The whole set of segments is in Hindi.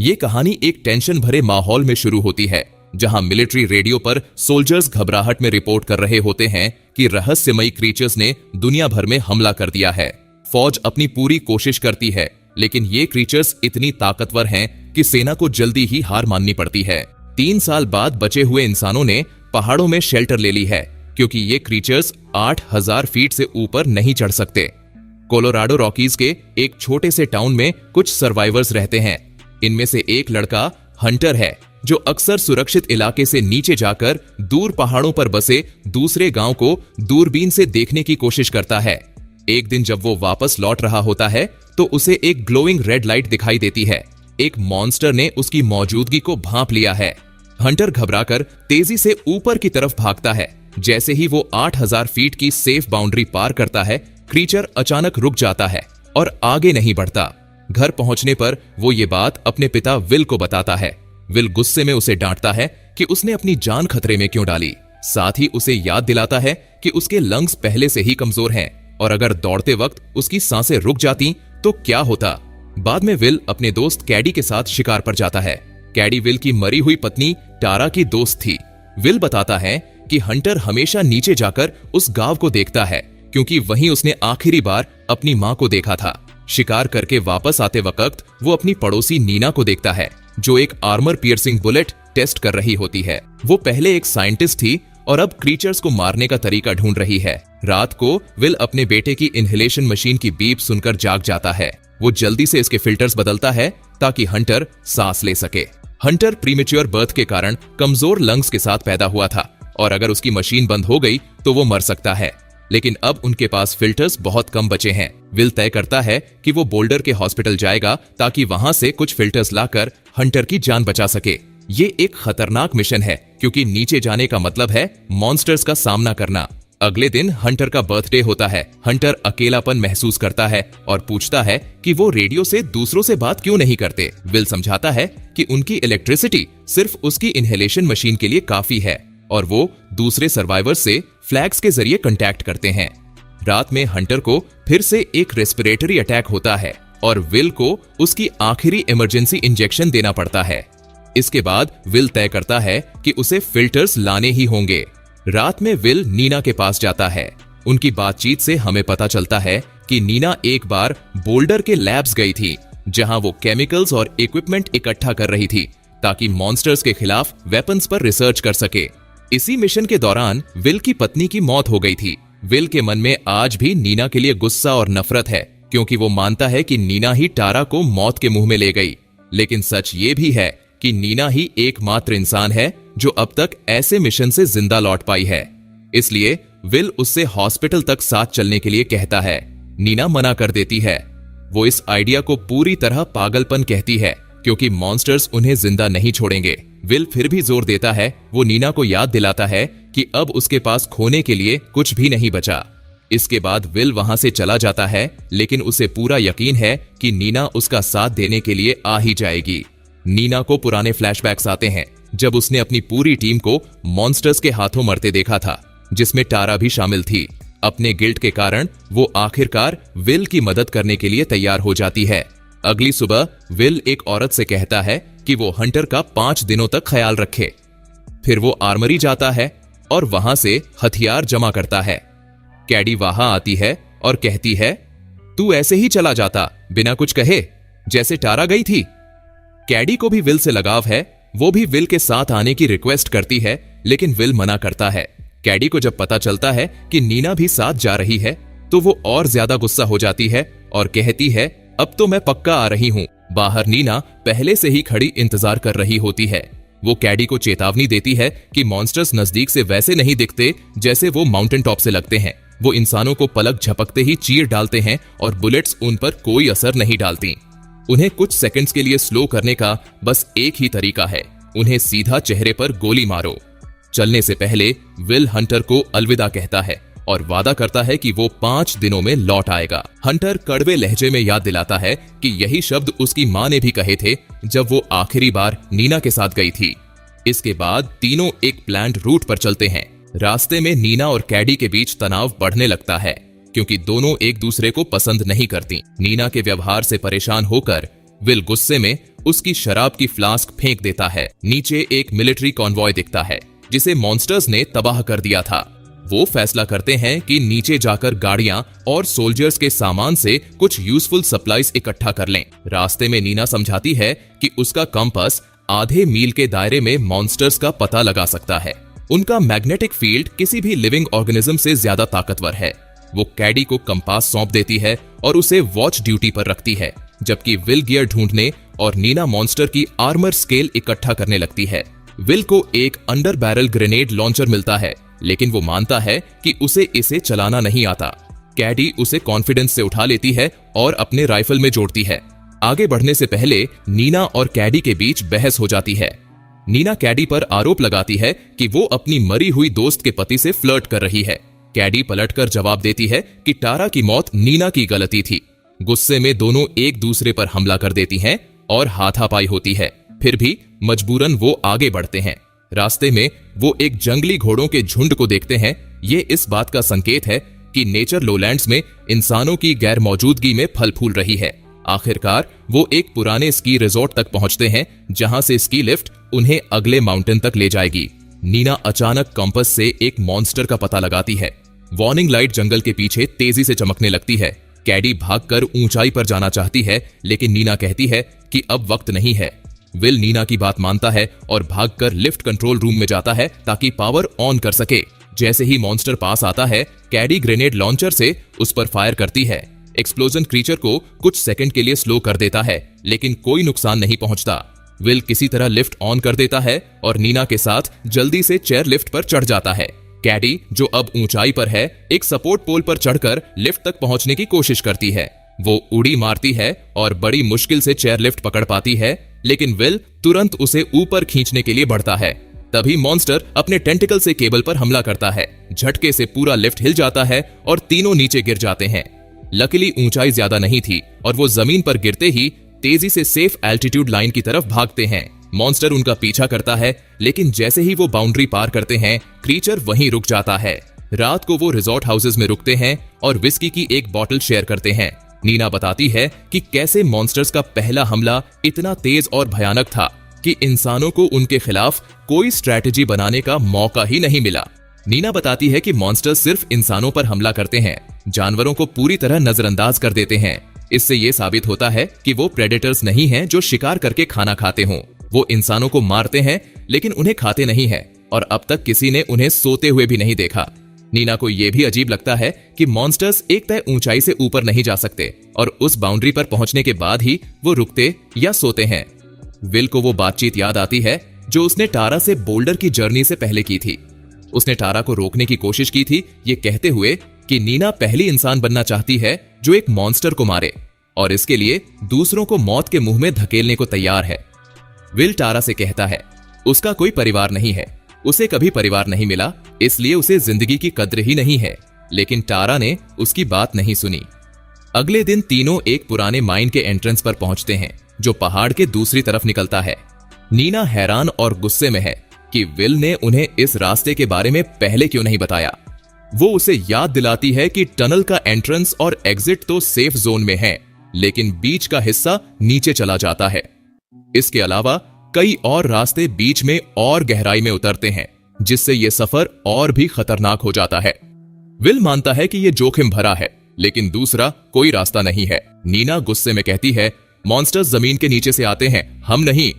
ये कहानी एक टेंशन भरे माहौल में शुरू होती है, जहां मिलिट्री रेडियो पर सोल्जर्स घबराहट में रिपोर्ट कर रहे होते हैं कि रहस्यमयी क्रीचर्स ने दुनिया भर में हमला कर दिया है। फौज अपनी पूरी कोशिश करती है, लेकिन ये क्रीचर्स इतनी ताकतवर हैं कि सेना को जल्दी ही हार माननी पड़ती है। 3 साल बाद बचे हुए इंसानों ने पहाड़ों में शेल्टर ले ली है, क्योंकि ये क्रीचर्स 8000 फीट से ऊपर नहीं चढ़ सकते। कोलोराडो रॉकीज के एक छोटे से टाउन में कुछ सर्वाइवर्स रहते हैं। इनमें से एक लड़का हंटर है, जो अक्सर सुरक्षित इलाके से नीचे जाकर दूर पहाड़ों पर बसे दूसरे गांव को दूरबीन से देखने की कोशिश करता है। एक दिन जब वो वापस लौट रहा होता है तो उसे एक ग्लोइंग रेड लाइट दिखाई देती है। एक मॉन्स्टर ने उसकी मौजूदगी को भांप लिया है। हंटर घबराकर तेजी से ऊपर की तरफ भागता है। जैसे ही वो 8000 फीट की सेफ बाउंड्री पार करता है, क्रीचर अचानक रुक जाता है और आगे नहीं बढ़ता। घर पहुंचने पर वो ये बात अपने पिता विल को बताता है। विल गुस्से में उसे डांटता है कि उसने अपनी जान खतरे में क्यों डाली। साथ ही उसे याद दिलाता है कि उसके लंग्स पहले से ही कमजोर हैं और अगर दौड़ते वक्त उसकी सांसें रुक जाती तो क्या होता। बाद में विल अपने दोस्त कैडी के साथ शिकार पर जाता है। कैडी विल की मरी हुई पत्नी टारा की दोस्त थी। विल बताता है कि हंटर हमेशा नीचे जाकर उस गांव को देखता है, क्योंकि वहीं उसने आखिरी बार अपनी मां को देखा था। शिकार करके वापस आते वक्त वो अपनी पड़ोसी नीना को देखता है, जो एक आर्मर पियर्सिंग बुलेट टेस्ट कर रही होती है। वो पहले एक साइंटिस्ट थी और अब क्रीचर्स को मारने का तरीका ढूंढ रही है। रात को विल अपने बेटे की इनहेलेशन मशीन की बीप सुनकर जाग जाता है। वो जल्दी से इसके फिल्टर्स बदलता है ताकि हंटर सांस ले सके। हंटर प्रीमेच्योर बर्थ के कारण कमजोर लंग्स के साथ पैदा हुआ था और अगर उसकी मशीन बंद हो गई तो वो मर सकता है, लेकिन अब उनके पास फिल्टर्स बहुत कम बचे हैं। विल तय करता है कि वो बोल्डर के हॉस्पिटल जाएगा ताकि वहां से कुछ फिल्टर्स लाकर हंटर की जान बचा सके। ये एक खतरनाक मिशन है, क्योंकि नीचे जाने का मतलब है मॉन्स्टर्स का सामना करना। अगले दिन हंटर का बर्थडे होता है। हंटर अकेलापन महसूस करता है और पूछता है कि वो रेडियो से दूसरों से बात क्यों नहीं करते। विल समझाता है कि उनकी इलेक्ट्रिसिटी सिर्फ उसकी इनहेलेशन मशीन के लिए काफी है और वो दूसरे सर्वाइवर्स से फ्लैग्स के जरिए कांटेक्ट करते हैं। रात में हंटर को फिर से एक रेस्पिरेटरी अटैक होता है और विल को उसकी आखिरी इमरजेंसी इंजेक्शन देना पड़ता है। इसके बाद विल तय करता है कि उसे फिल्टर्स लाने ही होंगे। रात में विल नीना के पास जाता है। उनकी बातचीत से हमें पता चलता है कि नीना एक बार बोल्डर के लैब्स गई थी, जहां वो केमिकल्स और इक्विपमेंट इकट्ठा कर रही थी ताकि मॉन्स्टर्स के खिलाफ वेपन्स पर रिसर्च कर सके। इसी मिशन के दौरान विल की पत्नी की मौत हो गई थी। विल के मन में आज भी नीना के लिए गुस्सा और नफरत है, क्योंकि वो मानता है कि नीना ही टारा को मौत के मुंह में ले गई। लेकिन सच ये भी है कि नीना ही एकमात्र इंसान है जो अब तक ऐसे मिशन से जिंदा लौट पाई है। इसलिए विल उससे हॉस्पिटल तक साथ चलने के लिए कहता है। नीना मना कर देती है। वो इस आइडिया को पूरी तरह पागलपन कहती है, क्योंकि मॉन्स्टर्स उन्हें जिंदा नहीं छोड़ेंगे। विल फिर भी जोर देता है। वो नीना को याद दिलाता है कि अब उसके पास खोने के लिए कुछ भी नहीं बचा। इसके बाद विल वहां से चला जाता है, लेकिन उसे पूरा यकीन है कि नीना उसका साथ देने के लिए आ ही जाएगी। नीना को पुराने फ्लैशबैक्स आते हैं, जब उसने अपनी पूरी टीम को मॉन्स्टर्स के हाथों मरते देखा था, जिसमें टारा भी शामिल थी। अपने गिल्ट के कारण वो आखिरकार विल की मदद करने के लिए तैयार हो जाती है। अगली सुबह विल एक औरत से कहता है कि वो हंटर का 5 दिनों तक ख्याल रखे। फिर वो आर्मरी जाता है और वहां से हथियार जमा करता है। कैडी वहां आती है और कहती है, तू ऐसे ही चला जाता बिना कुछ कहे, जैसे टारा गई थी। कैडी को भी विल से लगाव है। वो भी विल के साथ आने की रिक्वेस्ट करती है, लेकिन विल मना करता है। कैडी को जब पता चलता है कि नीना भी साथ जा रही है, तो वो और ज्यादा गुस्सा हो जाती है और कहती है, अब तो मैं पक्का आ रही हूं। बाहर नीना पहले से ही खड़ी इंतजार कर रही होती है। वो कैडी को चेतावनी देती है कि मॉन्स्टर्स नजदीक से वैसे नहीं दिखते जैसे वो माउंटेन टॉप से लगते हैं। वो इंसानों को पलक झपकते ही चीर डालते हैं और बुलेट्स उन पर कोई असर नहीं डालती। उन्हें कुछ सेकंड्स के लिए स्लो करने का बस एक ही तरीका है, उन्हें सीधा चेहरे पर गोली मारो। चलने से पहले विल हंटर को अलविदा कहता है और वादा करता है कि वो 5 दिनों में लौट आएगा। हंटर कड़वे लहजे में याद दिलाता है कि यही शब्द उसकी मां ने भी कहे थे जब वो आखिरी बार नीना के साथ गई थी। इसके बाद तीनों एक प्लान्ड रूट पर चलते हैं। रास्ते में नीना और कैडी के बीच तनाव बढ़ने लगता है, क्योंकि दोनों एक दूसरे को पसंद नहीं करती। नीना के व्यवहार से परेशान होकर विल गुस्से में उसकी शराब की फ्लास्क फेंक देता है। नीचे एक मिलिट्री कॉन्वॉय दिखता है जिसे मॉन्स्टर्स ने तबाह कर दिया था। वो फैसला करते हैं कि नीचे जाकर गाड़ियां और सोल्जर्स के सामान से कुछ यूजफुल सप्लाईज इकट्ठा कर लें। रास्ते में नीना समझाती है कि उसका कंपास आधे मील के दायरे में मॉन्स्टर्स का पता लगा सकता है। उनका मैग्नेटिक फील्ड किसी भी लिविंग ऑर्गेनिज्म से ज्यादा ताकतवर है। वो कैडी को कंपास सौंप देती है और उसे वॉच ड्यूटी पर रखती है, जबकि विल गियर ढूंढने और नीना मॉन्स्टर की आर्मर स्केल इकट्ठा करने लगती है। विल को एक अंडर बैरल ग्रेनेड लॉन्चर मिलता है, लेकिन वो मानता है कि उसे इसे चलाना नहीं आता। कैडी उसे कॉन्फिडेंस से उठा लेती है और अपने राइफल में जोड़ती है। आगे बढ़ने से पहले नीना और कैडी के बीच बहस हो जाती है। नीना कैडी पर आरोप लगाती है कि वो अपनी मरी हुई दोस्त के पति से फ्लर्ट कर रही है। कैडी पलटकर जवाब देती है कि टारा की मौत नीना की गलती थी। गुस्से में दोनों एक दूसरे पर हमला कर देती हैं और हाथापाई होती है। फिर भी मजबूरन वो आगे बढ़ते हैं। रास्ते में वो एक जंगली घोड़ों के झुंड को देखते हैं। ये इस बात का संकेत है कि नेचर लोलैंड्स में इंसानों की गैर मौजूदगी में फल फूल रही है। आखिरकार वो एक पुराने स्की रिजॉर्ट तक पहुंचते हैं, जहां से स्की लिफ्ट उन्हें अगले माउंटेन तक ले जाएगी। नीना अचानक कंपास से एक मॉन्स्टर का पता लगाती है। वार्निंग लाइट जंगल के पीछे तेजी से चमकने लगती है। कैडी भागकर ऊंचाई पर जाना चाहती है, लेकिन नीना कहती है कि अब वक्त नहीं है। विल नीना की बात मानता है और भागकर लिफ्ट कंट्रोल रूम में जाता है ताकि पावर ऑन कर सके। जैसे ही मॉन्स्टर पास आता है, कैडी ग्रेनेड लॉन्चर से उस पर फायर करती है। एक्सप्लोजन क्रीचर को कुछ सेकंड के लिए स्लो कर देता है, लेकिन कोई नुकसान नहीं पहुंचता। विल किसी तरह लिफ्ट ऑन कर देता है और नीना के साथ जल्दी से चेयर लिफ्ट पर चढ़ जाता है। कैडी, जो अब ऊंचाई पर है, एक सपोर्ट पोल पर चढ़कर लिफ्ट तक पहुंचने की कोशिश करती है। वो उड़ी मारती है और बड़ी मुश्किल से चेयर लिफ्ट पकड़ पाती है, लेकिन विल तुरंत उसे ऊपर खींचने के लिए बढ़ता है। तभी मॉन्स्टर अपने टेंटिकल से केबल पर हमला करता है। झटके से पूरा लिफ्ट हिल जाता है और तीनों नीचे गिर जाते हैं। लकीली ऊंचाई ज्यादा नहीं थी और वो जमीन पर गिरते ही तेजी से सेफ एल्टीट्यूड लाइन की तरफ भागते हैं। मॉन्स्टर उनका पीछा करता है, लेकिन जैसे ही वो बाउंड्री पार करते हैं, क्रीचर वहीं रुक जाता है। रात को वो रिजॉर्ट हाउसेस में रुकते हैं और विस्की की एक बॉटल शेयर करते हैं। नीना बताती है कि कैसे मॉन्स्टर्स का पहला हमला इतना तेज और भयानक था कि इंसानों को उनके खिलाफ कोई स्ट्रैटेजी बनाने का मौका ही नहीं मिला। नीना बताती है कि मॉन्स्टर्स सिर्फ इंसानों पर हमला करते हैं, जानवरों को पूरी तरह नजरअंदाज कर देते हैं। इससे ये साबित होता है कि वो प्रेडेटर्स नहीं हैं जो शिकार करके खाना खाते हों। वो इंसानों को मारते हैं, लेकिन उन्हें खाते नहीं है, और अब तक किसी ने उन्हें सोते हुए भी नहीं देखा। नीना को यह भी अजीब लगता है कि मॉन्स्टर्स एक तय ऊंचाई से ऊपर नहीं जा सकते और उस बाउंड्री पर पहुंचने के बाद ही वो रुकते या सोते हैं। विल को वो बातचीत याद आती है जो उसने टारा से बोल्डर की जर्नी से पहले की थी। उसने टारा को रोकने की कोशिश की थी, ये कहते हुए कि नीना पहली इंसान बनना चाहती है जो एक मॉन्स्टर को मारे, और इसके लिए दूसरों को मौत के मुंह में धकेलने को तैयार है। विल टारा से कहता है उसका कोई परिवार नहीं है, उसे कभी परिवार नहीं मिला, इसलिए उसे जिंदगी की कद्र ही नहीं है। लेकिन टारा ने उसकी बात नहीं सुनी। अगले दिन तीनों एक पुराने माइन के एंट्रेंस पर पहुंचते हैं जो पहाड़ के दूसरी तरफ निकलता है। नीना हैरान और गुस्से में है कि विल ने उन्हें इस रास्ते के बारे में पहले क्यों नहीं बताया। वो उसे याद दिलाती है कि टनल का एंट्रेंस और एग्जिट तो सेफ जोन में है, लेकिन बीच का हिस्सा नीचे चला जाता है। इसके अलावा कई और रास्ते बीच में और गहराई में उतरते हैं, जिससे यह सफर और भी खतरनाक हो जाता है। विल मानता है कि यह जोखिम भरा है, लेकिन दूसरा कोई रास्ता नहीं है। नीना गुस्से में कहती है मॉन्स्टर्स जमीन के नीचे से आते हैं, हम नहीं।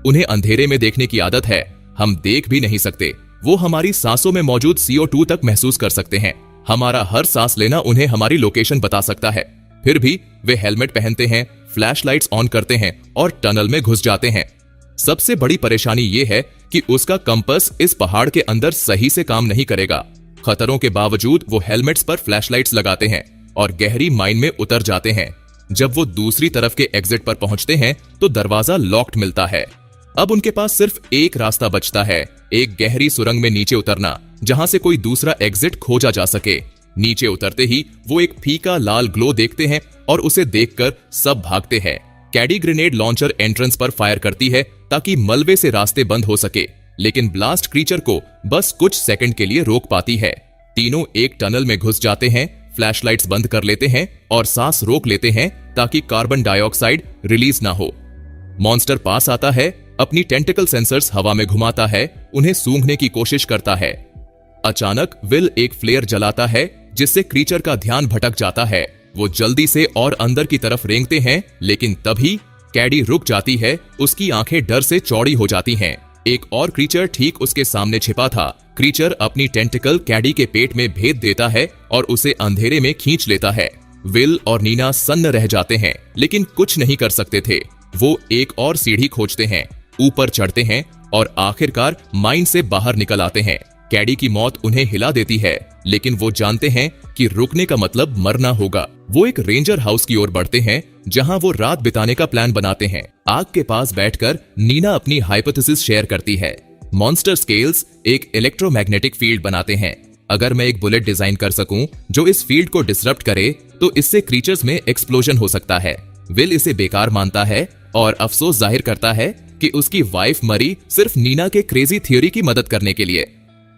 उन्हें अंधेरे में देखने की आदत है, हम देख भी नहीं सकते। वो हमारी सांसों में मौजूद CO2 तक महसूस कर सकते हैं। हमारा हर सांस लेना उन्हें हमारी लोकेशन बता सकता है। फिर भी वे हेलमेट पहनते हैं, फ्लैशलाइट्स ऑन करते हैं और टनल में घुस जाते हैं। सबसे बड़ी परेशानी ये है कि उसका कंपास इस पहाड़ के अंदर सही से काम नहीं करेगा। खतरों के बावजूद वो हेलमेट्स पर फ्लैशलाइट्स लगाते हैं और गहरी माइन में उतर जाते हैं। जब वो दूसरी तरफ के एग्जिट पर पहुंचते हैं तो दरवाजा लॉक्ड मिलता है। अब उनके पास सिर्फ एक रास्ता बचता है, एक गहरी सुरंग में नीचे उतरना, जहां से कोई दूसरा एग्जिट खोजा जा सके। नीचे उतरते ही वो एक फीका लाल ग्लो देखते हैं और उसे देखकर सब भागते हैं। कैडी ग्रेनेड लॉन्चर एंट्रेंस पर फायर करती है ताकि मलबे से रास्ते बंद हो सके, लेकिन ब्लास्ट क्रीचर को बस कुछ सेकंड के लिए रोक पाती है। तीनों एक टनल में घुस जाते हैं, फ्लैशलाइट्स बंद कर लेते हैं और सांस रोक लेते हैं ताकि कार्बन डाइऑक्साइड रिलीज ना हो। मॉन्स्टर पास आता है, अपनी टेंटिकल सेंसर्स हवा में घुमाता है, उन्हें सूंघने की कोशिश करता है। अचानक विल एक फ्लेयर जलाता है जिससे क्रीचर का ध्यान भटक जाता है। वो जल्दी से और अंदर की तरफ रेंगते हैं, लेकिन तभी कैडी रुक जाती है। उसकी आंखें डर से चौड़ी हो जाती हैं। एक और क्रीचर ठीक उसके सामने छिपा था। क्रीचर अपनी टेंटिकल कैडी के पेट में भेद देता है और उसे अंधेरे में खींच लेता है। विल और नीना सन्न रह जाते हैं, लेकिन कुछ नहीं कर सकते थे। वो एक और सीढ़ी खोजते हैं, ऊपर चढ़ते हैं और आखिरकार माइन से बाहर निकल आते हैं। कैडी की मौत उन्हें हिला देती है, लेकिन वो जानते हैं कि रुकने का मतलब मरना होगा। वो एक रेंजर हाउस की ओर बढ़ते हैं, जहां वो रात बिताने का प्लान बनाते हैं। आग के पास बैठकर नीना अपनी हाइपोथेसिस शेयर करती है। मॉन्स्टर स्केल्स एक इलेक्ट्रोमैग्नेटिक फील्ड बनाते हैं। अगर मैं एक बुलेट डिजाइन कर सकूं जो इस फील्ड को डिसरप्ट करे, तो इससे क्रीचर्स में एक्सप्लोजन हो सकता है। विल इसे बेकार मानता है और अफसोस जाहिर करता है कि उसकी वाइफ मरी सिर्फ नीना के क्रेजी थ्योरी की मदद करने के लिए।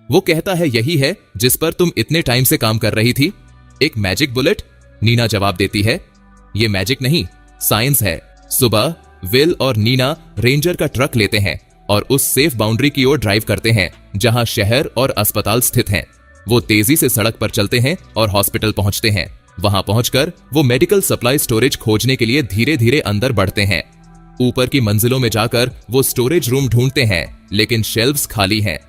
वो कहता है, यही है जिस पर तुम इतने टाइम से काम कर रही थी, एक मैजिक बुलेट। नीना जवाब देती है, ये मैजिक नहीं, साइंस है। सुबह विल और नीना रेंजर का ट्रक लेते हैं और उस सेफ बाउंड्री की ओर ड्राइव करते हैं जहां शहर और अस्पताल स्थित हैं। वो तेजी से सड़क पर चलते हैं और हॉस्पिटल पहुंचते हैं। वहां पहुंचकर वो मेडिकल सप्लाई स्टोरेज खोजने के लिए धीरे धीरे अंदर बढ़ते हैं। ऊपर की मंजिलों में जाकर वो स्टोरेज रूम ढूंढते हैं, लेकिन शेल्व्स खाली हैं।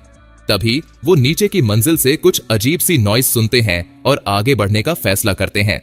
तभी वो नीचे की मंजिल से कुछ अजीब सी नॉइज सुनते हैं और आगे बढ़ने का फैसला करते हैं।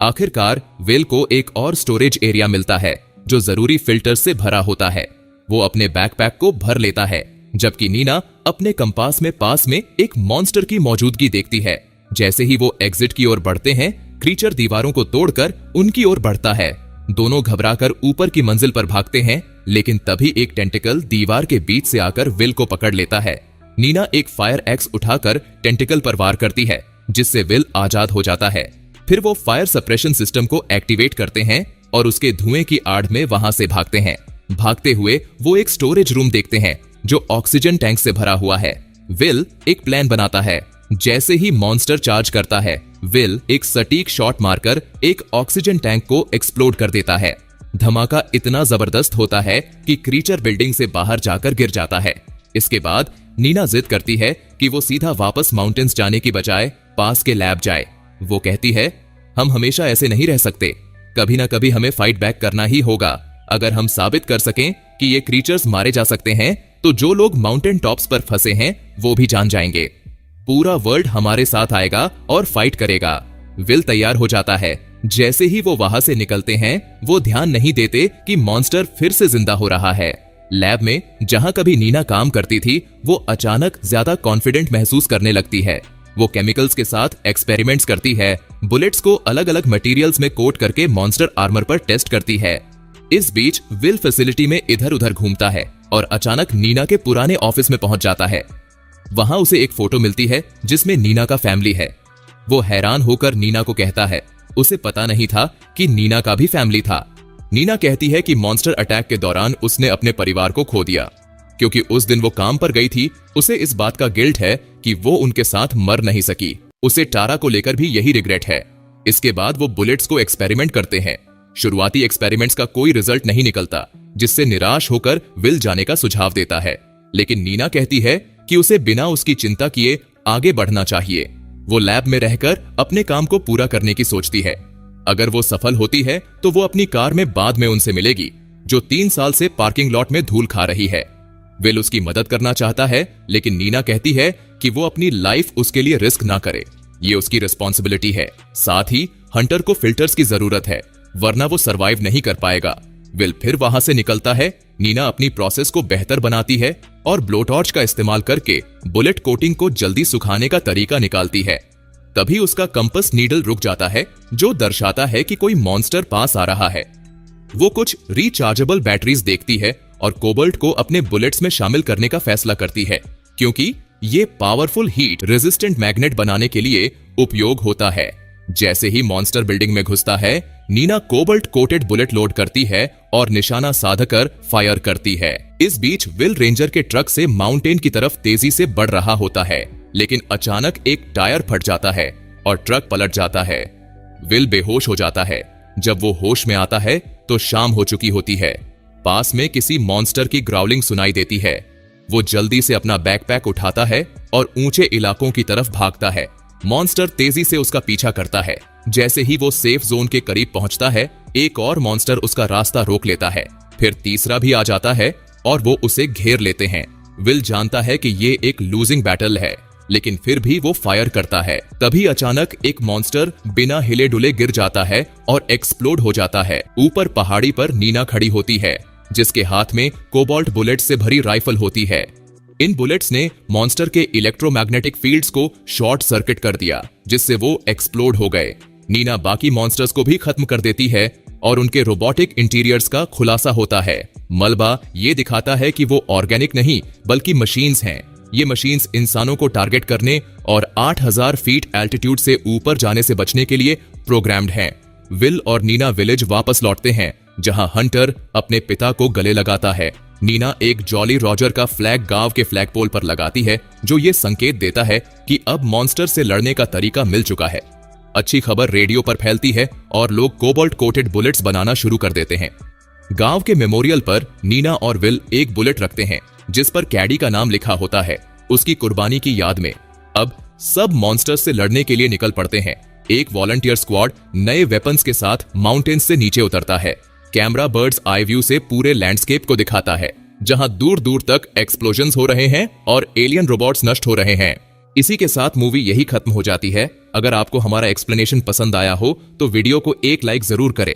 आखिरकार विल को एक और स्टोरेज एरिया मिलता है जो जरूरी फिल्टर से भरा होता है। वो अपने बैकपैक को भर लेता है, जबकि नीना अपने कंपास में पास में एक मॉन्स्टर की मौजूदगी देखती है। जैसे ही वो एग्जिट की ओर बढ़ते हैं, क्रीचर दीवारों को तोड़कर उनकी ओर बढ़ता है। दोनों घबराकर ऊपर की मंजिल पर भागते हैं, लेकिन तभी एक टेंटिकल दीवार के बीच से आकर विल को पकड़ लेता है। नीना एक फायर एक्स उठाकर टेंटिकल पर वार करती है, जिससे विल आजाद हो जाता है। फिर वो फायर सप्रेशन सिस्टम को एक्टिवेट करते हैं और उसके धुएं की आड़ में वहां से भागते हैं। भागते हुए वो एक स्टोरेज रूम देखते हैं जो ऑक्सीजन टैंक से भरा हुआ है। विल एक प्लान बनाता है। जैसे ही मॉन्स्टर चार्ज करता है, विल एक सटीक शॉट मारकर एक ऑक्सीजन टैंक को एक्सप्लोड कर देता है। धमाका इतना जबरदस्त होता है कि क्रीचर बिल्डिंग से बाहर जाकर गिर जाता है। इसके बाद नीना जिद करती है कि वो सीधा वापस माउंटेन्स जाने की बजाय पास के लैब जाए। वो कहती है, हम हमेशा ऐसे नहीं रह सकते, कभी ना कभी हमें फाइट बैक करना ही होगा। अगर हम साबित कर सकें कि ये क्रीचर्स मारे जा सकते हैं, तो जो लोग माउंटेन टॉप्स पर फंसे हैं वो भी जान जाएंगे। पूरा वर्ल्ड हमारे साथ आएगा और फाइट करेगा। विल तैयार हो जाता है। जैसे ही वो वहां से निकलते हैं, वो ध्यान नहीं देते कि मॉन्स्टर फिर से जिंदा हो रहा है। लैब में जहां कभी नीना काम करती थी, वो अचानक ज्यादा कॉन्फिडेंट महसूस करने लगती है। वो केमिकल्स के साथ एक्सपेरिमेंट्स करती है, बुलेट्स को अलग अलग मटेरियल्स में कोट करके मॉन्स्टर आर्मर पर टेस्ट करती है। इस बीच विल फैसिलिटी में इधर उधर घूमता है और अचानक नीना के पुराने ऑफिस में पहुंच जाता है। वहां उसे एक फोटो मिलती है जिसमें नीना का फैमिली है। वो हैरान होकर नीना को कहता है, उसे पता नहीं था कि नीना का भी फैमिली था। नीना कहती है कि मॉन्स्टर अटैक के दौरान उसने अपने परिवार को खो दिया। क्योंकि उस दिन वो काम पर गई थी, उसे इस बात का गिल्ट है कि वो उनके साथ मर नहीं सकी। उसे टारा को लेकर भी यही रिग्रेट है। इसके बाद वो बुलेट्स को एक्सपेरिमेंट करते हैं। शुरुआती एक्सपेरिमेंट्स का कोई रिजल्ट नहीं निकलता, जिससे निराश होकर विल जाने का सुझाव देता है। लेकिन नीना कहती है कि उसे बिना उसकी चिंता किए आगे बढ़ना चाहिए। वो लैब में रहकर अपने काम को पूरा करने की सोचती है। अगर वो सफल होती है तो वो अपनी कार में बाद में उनसे मिलेगी, जो 3 साल से पार्किंग लॉट में धूल खा रही है। विल उसकी मदद करना चाहता है, लेकिन नीना कहती है कि वो अपनी लाइफ उसके लिए रिस्क ना करे, ये उसकी रिस्पॉन्सिबिलिटी है। साथ ही हंटर को फिल्टर्स की जरूरत है, वरना वो सरवाइव नहीं कर पाएगा। विल फिर वहां से निकलता है। नीना अपनी प्रोसेस को बेहतर बनाती है और ब्लोटॉर्च का इस्तेमाल करके बुलेट कोटिंग को जल्दी सुखाने का तरीका निकालती है। तभी उसका कंपस नीडल रुक जाता है, जो दर्शाता है कि कोई मॉन्स्टर पास आ रहा है। वो कुछ रिचार्जेबल बैटरीज देखती है और कोबाल्ट को अपने बुलेट्स में शामिल करने का फैसला करती है, क्योंकि ये पावरफुल हीट रेजिस्टेंट मैग्नेट बनाने के लिए उपयोग होता है। जैसे ही मॉन्स्टर बिल्डिंग में घुसता है, Nina cobalt coated bullet load करती है और निशाना साधकर फायर करती है। इस बीच विल रेंजर के ट्रक से माउंटेन की तरफ तेजी से बढ़ रहा होता है, लेकिन अचानक एक टायर फट जाता है और ट्रक पलट जाता है। विल बेहोश हो जाता है। जब वो होश में आता है तो शाम हो चुकी होती है। पास में किसी मॉन्स्टर की ग्राउलिंग सुनाई देती है। वो जल्दी से अपना बैकपैक उठाता है और ऊंचे इलाकों की तरफ भागता है। मॉन्स्टर तेजी से उसका पीछा करता है। जैसे ही वो सेफ जोन के करीब पहुंचता है, एक और मॉन्स्टर उसका रास्ता रोक लेता है। फिर तीसरा भी आ जाता है और वो उसे घेर लेते हैं। विल जानता है कि ये एक लूजिंग बैटल है, लेकिन फिर भी वो फायर करता है। तभी अचानक एक मॉन्स्टर बिना हिले डुले गिर जाता है और एक्सप्लोड हो जाता है। ऊपर पहाड़ी पर नीना खड़ी होती है, जिसके हाथ में कोबाल्ट बुलेट से भरी राइफल होती है। इन बुलेट्स ने मॉन्स्टर के इलेक्ट्रोमैग्नेटिक फील्ड्स को शॉर्ट सर्किट कर दिया, जिससे वो एक्सप्लोड हो गए। नीना बाकी मॉन्स्टर्स को भी खत्म कर देती है और उनके रोबोटिक इंटीरियर्स का खुलासा होता है। मलबा ये दिखाता है कि वो ऑर्गेनिक नहीं बल्कि मशीन्स हैं। ये मशीन्स इंसानों को टारगेट करने और 8000 फीट एल्टीट्यूड से ऊपर जाने से बचने के लिए प्रोग्राम्ड हैं। विल और नीना विलेज वापस लौटते हैं, जहां हंटर अपने पिता को गले लगाता है। नीना एक जॉली रॉजर का फ्लैग गांव के फ्लैग पोल पर लगाती है, जो ये संकेत देता है कि अब मॉन्स्टर से लड़ने का तरीका मिल चुका है। अच्छी खबर रेडियो पर फैलती है और लोग कोबाल्ट कोटेड बुलेट्स बनाना शुरू कर देते हैं। गांव के मेमोरियल पर नीना और विल एक बुलेट रखते हैं, जिस पर कैडी का नाम लिखा होता है, उसकी कुर्बानी की याद में। अब सब मॉन्स्टर्स से लड़ने के लिए निकल पड़ते हैं। एक वॉलंटियर स्क्वाड नए वेपन्स के साथ माउंटेन्स से नीचे उतरता है। कैमरा बर्ड्स आई व्यू से पूरे लैंडस्केप को दिखाता है, जहां दूर दूर तक एक्सप्लोजन्स हो रहे हैं और एलियन रोबोट्स नष्ट हो रहे हैं। इसी के साथ मूवी यही खत्म हो जाती है। अगर आपको हमारा एक्सप्लेनेशन पसंद आया हो तो वीडियो को एक लाइक जरूर करें।